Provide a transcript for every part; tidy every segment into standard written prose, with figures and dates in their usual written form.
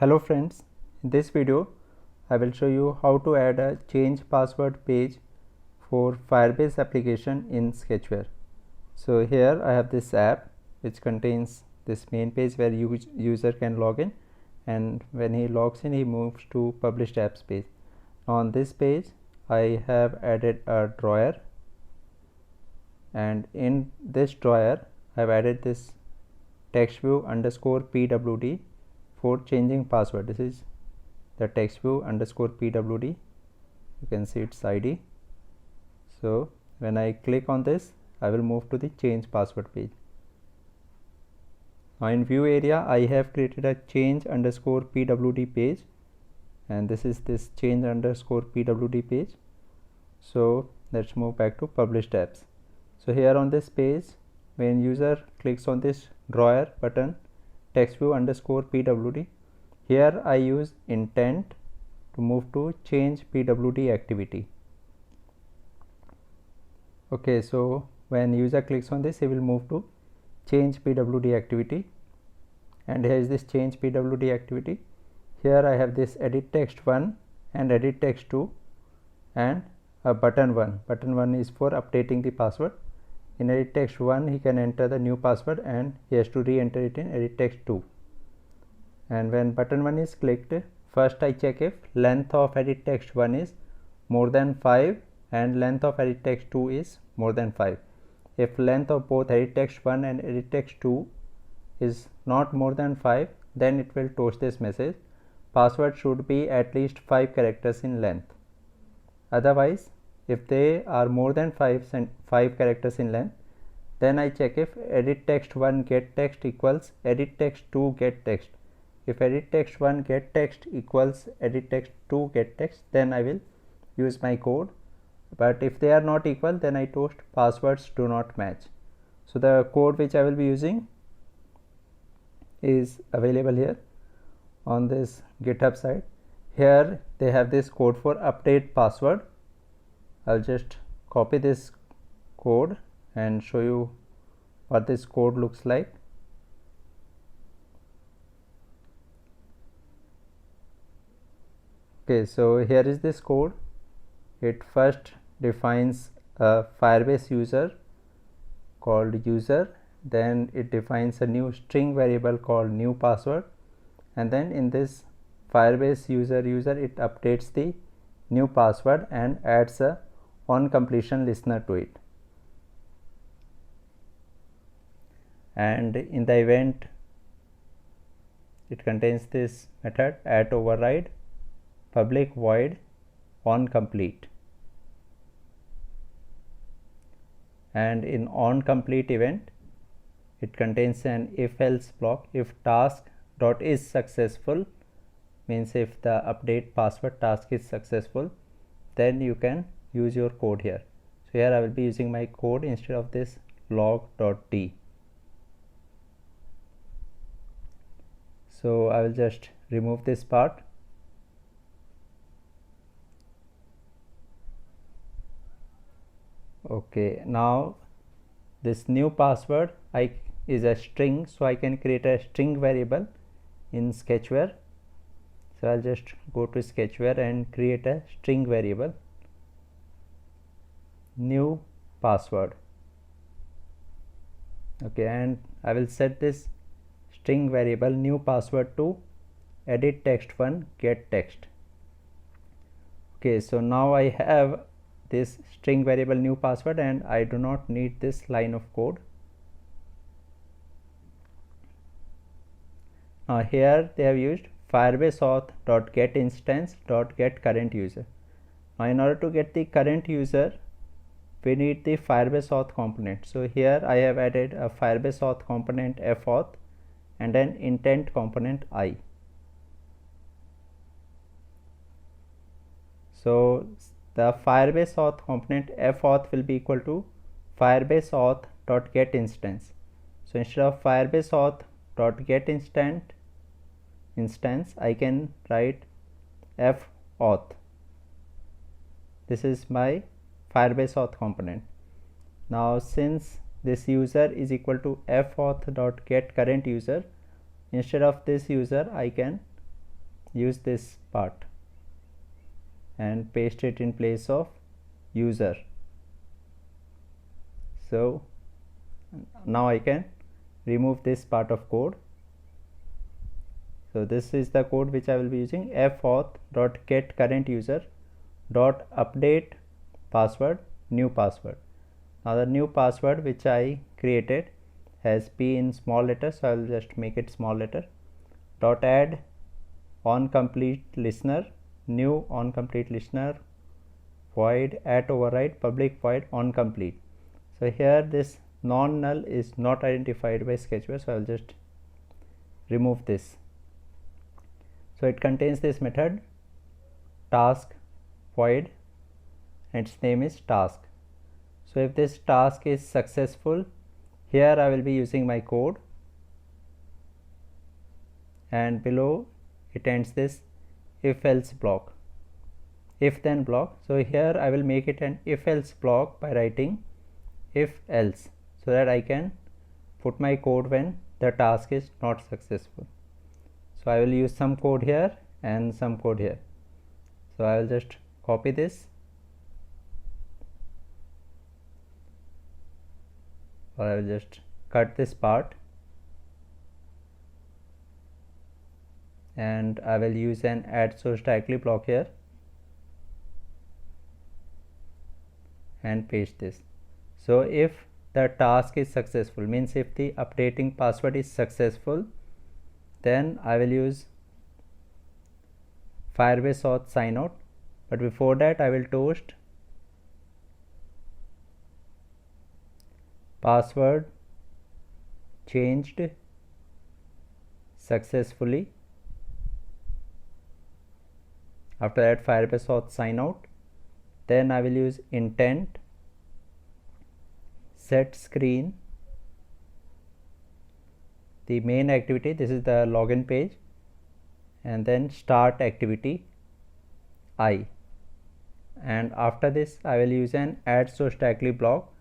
Hello friends, in this video I will show you how to add a change password page for Firebase application in Sketchware. So here I have this app which contains this main page where user can log in, and when he logs in he moves to published apps page. On this page I have added a drawer, and in this drawer I have added this TextView_pwd for changing password. This is the TextView_pwd. You can see its ID. So when I click on this, I will move to the change password page. Now in view area, I have created a change_pwd page, and this is this change_pwd page. So let's move back to published apps. So here on this page, when user clicks on this drawer button, TextView_pwd, here I use intent to move to change pwd activity. Okay, so when user clicks on this, he will move to change pwd activity, and here is this change pwd activity. Here I have this edit text 1 and edit text 2 and a button 1. Button 1 is for updating the password. In edit text 1 he can enter the new password and he has to re-enter it in edit text 2. And when button 1 is clicked, first I check if length of edit text 1 is more than 5 and length of edit text 2 is more than 5. If length of both edit text 1 and edit text 2 is not more than 5, then it will toast this message: password should be at least 5 characters in length. Otherwise, if they are more than 5 characters in length, then I check if edit text 1 get text equals edit text 2 get text. If edit text 1 get text equals edit text 2 get text, then I will use my code. But if they are not equal, then I toast passwords do not match. So the code which I will be using is available here on this GitHub site. Here they have this code for update password. I'll just copy this code and show you what this code looks like. Okay, so here is this code. It first defines a Firebase user called user, then it defines a new string variable called new password, and then in this Firebase user it updates the new password and adds a on completion listener to it. And in the event, it contains this method at override public void on complete, and in on complete event it contains an if else block. If task dot is successful, means if the update password task is successful, then you can use your code here. So here I will be using my code instead of this log.d. So I will just remove this part. Okay, now this new password is a string, so I can create a string variable in Sketchware. So I'll just go to Sketchware and create a string variable, new password. Okay, and I will set this string variable new password to edit text 1 get text. Okay, so now I have this string variable new password and I do not need this line of code. Now here they have used Firebase auth.get instance.get current user. Now in order to get the current user, we need the Firebase auth component. So here I have added a Firebase auth component fauth and an intent component I. So the Firebase auth component fauth will be equal to Firebase auth.get instance. So instead of Firebase auth.get instance, I can write fauth. This is my Firebase auth component. Now since this user is equal to fauth.get current user, instead of this user I can use this part and paste it in place of user. So now I can remove this part of code. So this is the code which I will be using: fauth.get current user .update password new password. Now the new password which I created has P in small letter, so I will just make it small letter. .add on complete listener, new on complete listener, void at override public void on complete. So here this non null is not identified by Sketchware, so I will just remove this. So it contains this method task void and its name is task. So if this task is successful, here I will be using my code, and below it ends this if else block, if then block. So here I will make it an if else block by writing if else, so that I can put my code when the task is not successful. So I will use some code here and some code here. So I will just copy this, or I will just cut this part, and I will use an add source directly block here and paste this. So if the task is successful, means if the updating password is successful, then I will use Firebase auth sign out. But before that I will toast password changed successfully. After that Firebase auth sign out. Then I will use intent set screen the main activity, this is the login page, and then start activity I, and after this I will use an add source directly block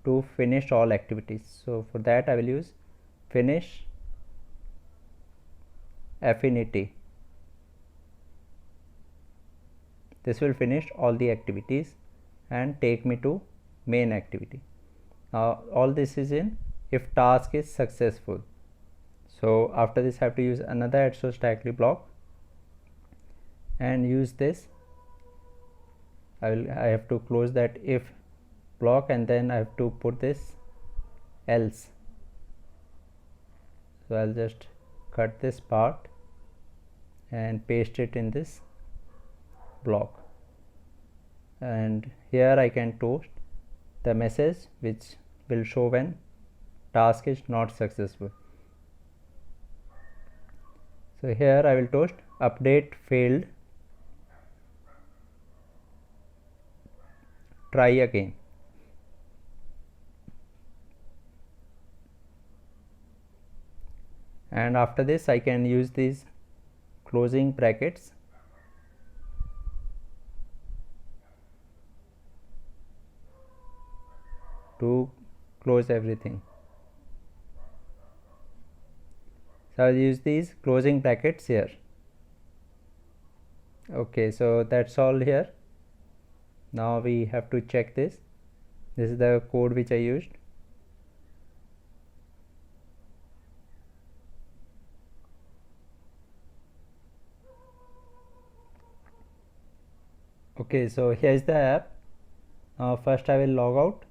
to finish all activities. So for that I will use finish affinity. This will finish all the activities and take me to main activity. Now all this is in if task is successful. So after this I have to use another add source directly block and use this. I have to close that if block, and then I have to put this else. So I'll just cut this part and paste it in this block, and here I can toast the message which will show when task is not successful. So here I will toast update failed, try again. And after this I can use these closing brackets to close everything. So I will use these closing brackets here. Okay, so that's all here. Now we have to check this. This is the code which I used. Okay, so here is the app. Now first I will log out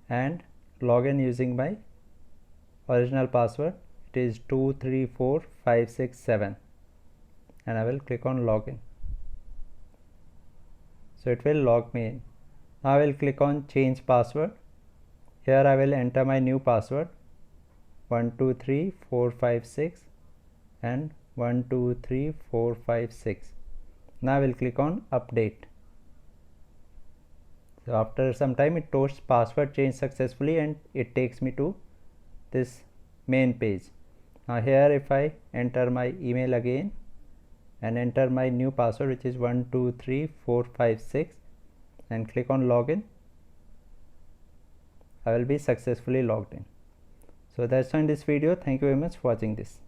and log in using my original password. It is 234567, and I will click on login. So it will log me in. Now I will click on change password. Here I will enter my new password 123456 and 123456. Now I will click on update. So after some time it toasts password change successfully, and it takes me to this main page. Now here if I enter my email again and enter my new password, which is 123456, and click on login, I will be successfully logged in. So that's all in this video. Thank you very much for watching this.